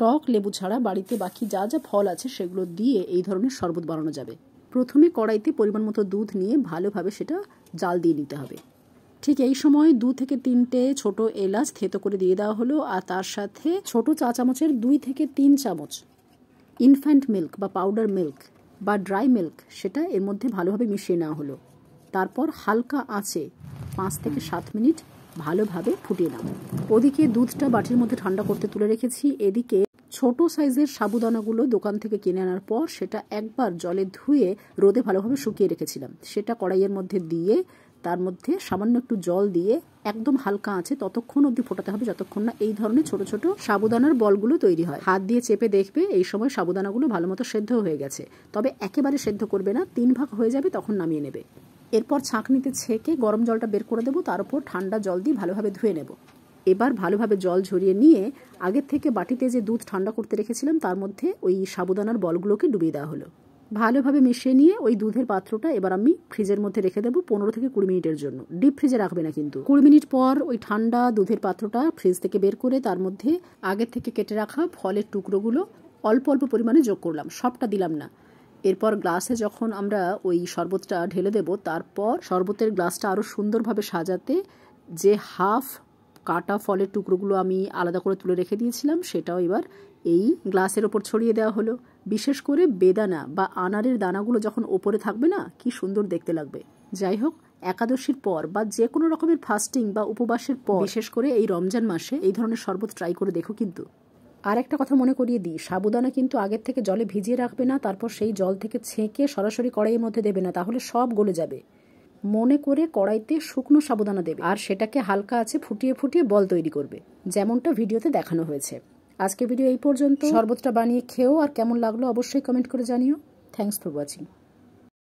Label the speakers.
Speaker 1: টক লেবু ছাড়া বাড়িতে বাকি যা যা ফল আছে সেগুলো দিয়ে এই ধরনের শরবত বানানো যাবে। প্রথমে কড়াইতে পরিমাণ মতো দুধ নিয়ে ভালোভাবে সেটা জাল দিয়ে নিতে হবে। ঠিক এই সময় 2 থেকে 3টে ছোট এলাচ থেতো করে দিয়ে দেওয়া হলো, আর তার সাথে ছোট চা চামচের 2 থেকে 3 চামচ ইনফ্যান্ট মিল্ক বা পাউডার মিল্ক বা ড্রাই মিল্ক সেটা এর মধ্যে ভালোভাবে মিশিয়ে নেওয়া হলো। তারপর হালকা আঁচে 5 থেকে 7 মিনিট ভালোভাবে ফুটিয়ে নাও। ওদিকে দুধটা বাটির মধ্যে ঠান্ডা করতে তুলে রেখেছি। এদিকে ছোট সাইজের সাবুদানাগুলো দোকান থেকে কিনে আনার পর সেটা একবার জলে ধুয়ে রোদে ভালোভাবে শুকিয়ে রেখেছিলাম। সেটা কড়াইয়ের মধ্যে দিয়ে তার মধ্যে সামান্য একটু জল দিয়ে একদম হালকা আঁচে ততক্ষণ অবধি ফোটাতে হবে যতক্ষণ না এই ধরনের ছোট ছোট সাবুদানার বলগুলো তৈরি হয়। হাত দিয়ে চেপে দেখবে এই সময় সাবুদানাগুলো ভালো মতো সেদ্ধ হয়ে গেছে, তবে একেবারে সেদ্ধ করবে না, 3 ভাগ হয়ে যাবে, তখন নামিয়ে নেবে। এরপর ছাঁকনিতে ছেঁকে গরম জলটা বের করে দেবো, তার উপর ঠান্ডা জল দিয়ে ভালোভাবে ধুয়ে নেব। এবার ভালোভাবে জল ঝরিয়ে নিয়ে আগের থেকে বাটিতে যে দুধ ঠান্ডা করতে রেখেছিলাম তার মধ্যে ওই সাবুদানার বলগুলোকে ডুবিয়ে দেওয়া হলো। ভালোভাবে মিশিয়ে নিয়ে ওই দুধের পাত্রটা এবার আমি ফ্রিজের মধ্যে রেখে দেবো 15 থেকে 20 মিনিটের জন্য। ডিপ ফ্রিজে রাখবে না কিন্তু। 20 মিনিট পর ওই ঠান্ডা দুধের পাত্রটা ফ্রিজ থেকে বের করে তার মধ্যে আগের থেকে কেটে রাখা ফলের টুকরোগুলো অল্প অল্প পরিমাণে যোগ করলাম, সবটা দিলাম না। এরপর গ্লাসে যখন আমরা ওই শরবতটা ঢেলে দেব, তারপর শরবতের গ্লাসটা আরও সুন্দরভাবে সাজাতে যে হাফ কাটা ফলের টুকরোগুলো আমি আলাদা করে তুলে রেখে দিয়েছিলাম সেটাও এবার এই গ্লাসের ওপর ছড়িয়ে দেওয়া হলো। বিশেষ করে বেদানা বা আনারের দানাগুলো যখন ওপরে থাকবে না, কি সুন্দর দেখতে লাগবে। যাই হোক, একাদশীর পর বা যে কোনো রকমের ফাস্টিং বা উপবাসের পর, বিশেষ করে এই রমজান মাসে এই ধরনের শরবত ট্রাই করে দেখো। কিন্তু আর একটা কথা মনে করিয়ে দিই, সাবুদানা কিন্তু আগের থেকে জলে ভিজিয়ে রাখবে না, তারপর সেই জল থেকে ছেঁকে সরাসরি কড়াইয়ের মধ্যে দেবে না, তাহলে সব গলে যাবে। মনে করে কড়াইতে শুকনো সাবুদানা দেবে আর সেটাকে হালকা আছে ফুটিয়ে ফুটিয়ে বল তৈরি করবে, যেমনটা ভিডিওতে দেখানো হয়েছে। আজকে ভিডিও এই পর্যন্ত। শরবতটা বানিয়ে খেও, আর কেমন লাগলো অবশ্যই কমেন্ট করে জানিও। Thanks for watching.